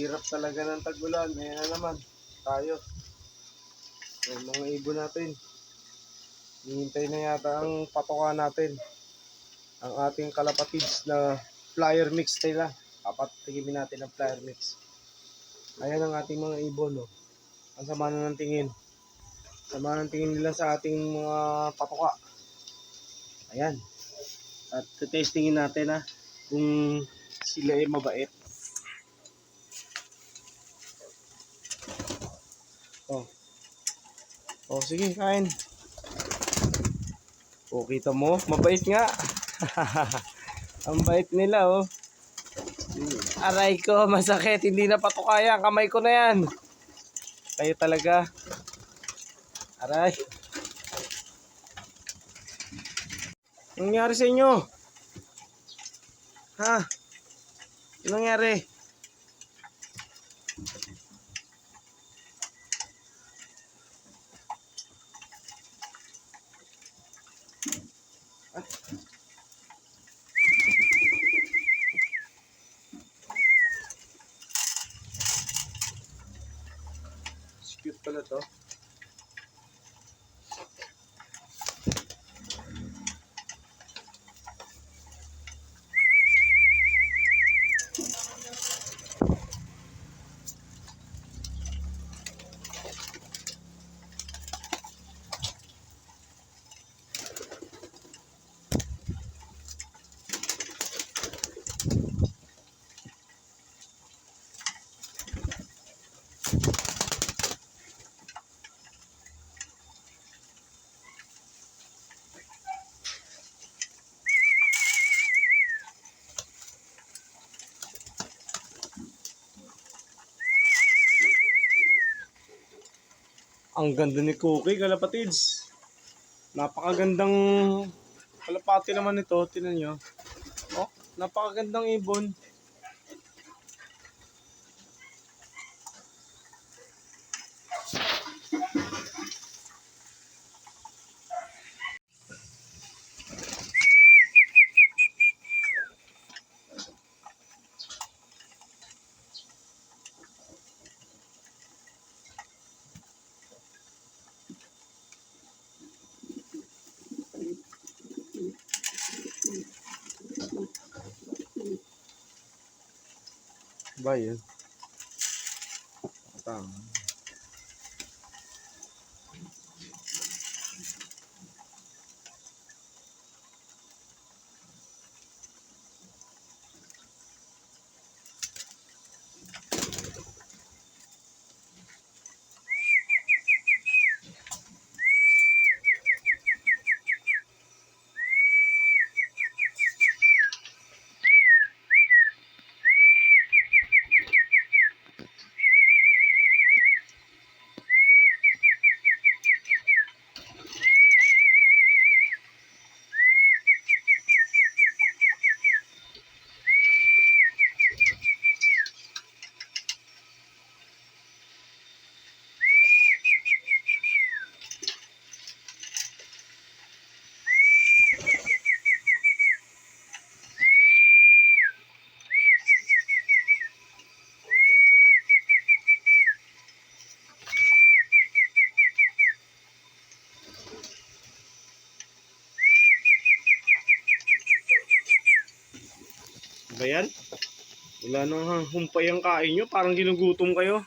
hirap talaga ng tag-ulan. Ayan na naman tayo. Yung mga ibon natin. Hihintay na yata ang patoka natin. Ang ating kalapatids na flyer mix nila. Papatigimin natin ang flyer mix. Ayan ang ating mga ibon. Oh. Ang sama na ng tingin. Sama ng tingin nila sa ating mga patoka. Ayan. At testingin natin kung sila ay mabait. Oh. Oh, sige, kain. Oh, kita mo, mabait nga. Ang bait nila, oh. Aray ko, masakit. Hindi na patukaya. Kamay ko na yan. Kayo talaga. Aray. Anong nangyari sa inyo? Ha? Anong nangyari? Cute pala to. Ang ganda ni Cookie, kalapatids. Napakagandang kalapati naman ito. Tingnan nyo. Oh, napakagandang ibon. Ba yun? Tama. Ba yan? Wala nang humpay ang kain nyo. Parang ginugutom kayo.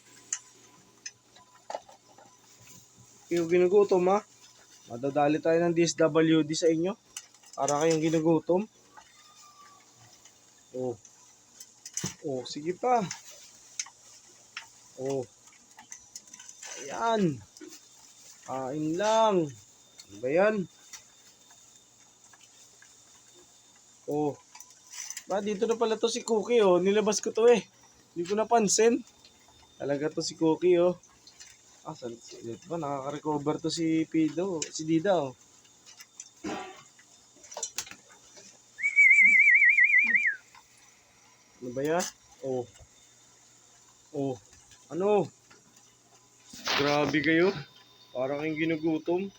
Kayo ginugutom ha? Madadali tayo ng DSWD sa inyo. Para kayong ginugutom. Oh. Oh, sige pa. Oh. Ayan. Kain lang. Ano ba yan? Oh. Ba, dito na pala to si Cookie, oh. Nilabas ko to eh. Hindi ko napansin. Talaga to si Cookie, oh. Ah, dito ba? Nakaka-recover to si Pido, si Dida, oh. Ano ba yan? Oh. Oh. Ano? Grabe kayo. Parang yung ginugutom.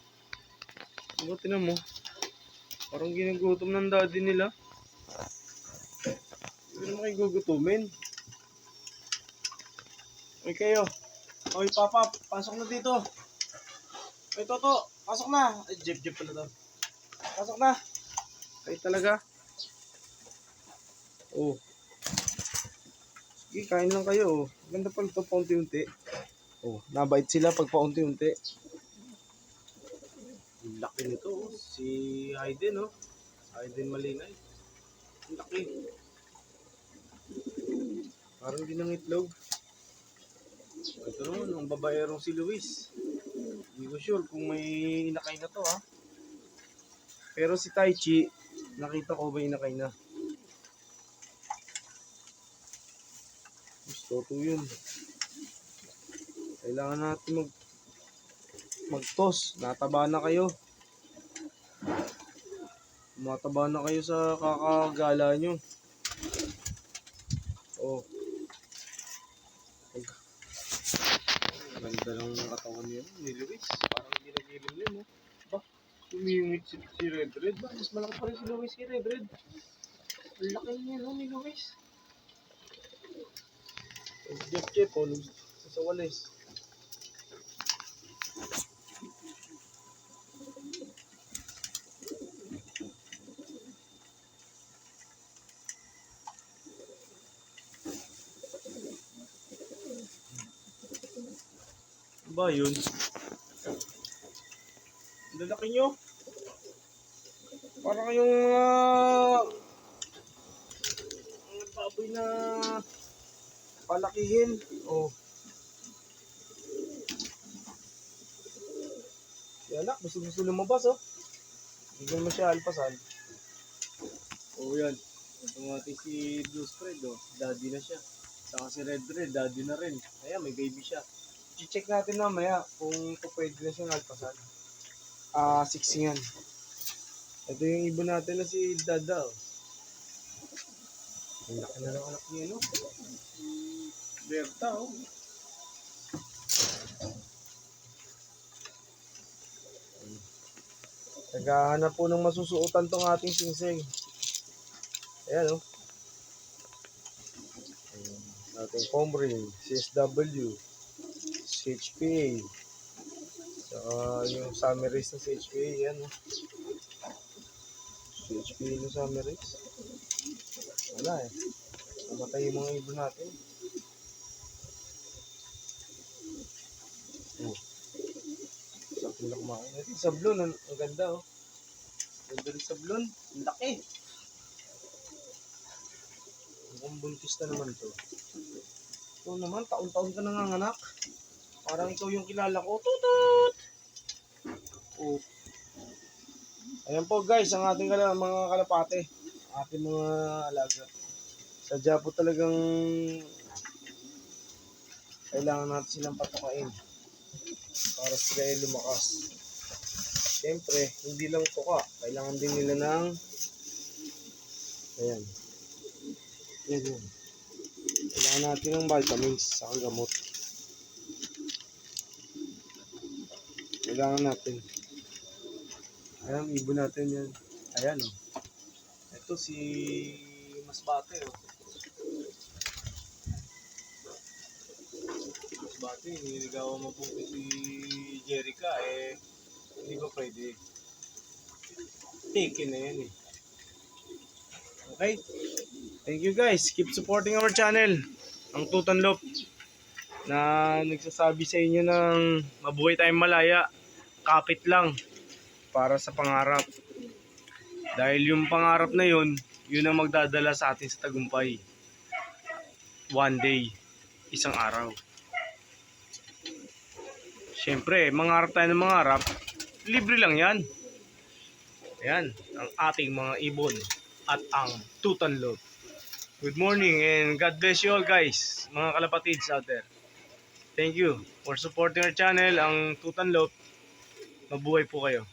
Ano, tinan mo? Parang ginugutom ng daddy nila. Hindi naman kayo gugutumin. Uy kayo. Uy Papa, pasok na dito. Uy Toto, pasok na. Ay, jeep pala to. Pasok na. Ay talaga. Oh. Sige, kain lang kayo. Oh. Ganda pala ito, paunti-unti. Oh, nabait sila pag paunti-unti. Ang laki nito, oh. Si Hayden, oh. Hayden Malinay. Ang laki. Parang din ng itlog. Ito naman, ang babaerong si Luis. Hindi ko sure kung may inakay na to, ha. Pero si Taichi, nakita ko ba inakay na. Gusto to yun. Kailangan natin mag-toss. Nataba na kayo. Mataba na kayo sa kakagala nyo. Oh. Ganda ng katawan niya ni Luis. Parang hindi nag-ilim-lim, oh. Ba? Umingit si Red Red. Ba? Mas malaki pa rin si Luis kay Red Red. Ang laki niya, no, ni Luis. Jeff, oh. Sa walis. Ba yun? Ang lalaki nyo. Parang kayong baboy na palakihin. Oh. Si anak, gusto lumabas, oh. Bigyan mo siya alpasal. Oh, yan. Ito nga si Blue Spread, oh. Daddy na siya. Saka si Red Red, daddy na rin. Ayan, may baby siya. I-check natin mamaya kung pwede na siyang alpasal. 6 yan. Ito yung ibon natin na si Dada, oh. Ang laki na lang anak niya, no? Berta, oh. Naghahanap po ng masusuotan tong ating singsing. Ayan, oh. Ating comb ring, CSW, CHPA. Saka yung summer race ng CHPA, yan, oh. CHPA yung summer race. Wala, eh. Namatay yung mga ibon natin. Oh. Sakto na kumain natin. Sablon, ang ganda, oh. Ganda rin sablon. Ang laki. Mukhang buntis na naman to. Ito naman, taon-taon ka nanganganak. Parang ikaw yung kilala ko. Tutut! Oh. Ayan po guys, ang ating mga kalapate. Ating mga alaga. Sadya po talagang kailangan natin silang patukain para sila ay lumakas. Siyempre, hindi lang tuka. Kailangan din nila ng ayan. Yan. Kailangan natin ng vitamins sa gamot. Kailangan natin. Ayan, ibon natin yan. Ayan, oh. Ito si Masbate, oh. Masbate, niligawan mo po si Jerica, eh. Hindi ba pwede? Taken na yan, eh. Okay? Thank you guys. Keep supporting our channel. Ang Tutanlop na nagsasabi sa inyo ng mabuhay tayong malaya. Kapit lang para sa pangarap. Dahil yung pangarap na yun ang magdadala sa atin sa tagumpay. One day, isang araw. Siyempre, mangarap tayo ng mangarap, libre lang yan. Ayan, ang ating mga ibon at ang Tutanlop. Good morning and God bless you all guys, mga kalapatids out there. Thank you for supporting our channel, ang Tutanlop. Mabuhay po kayo.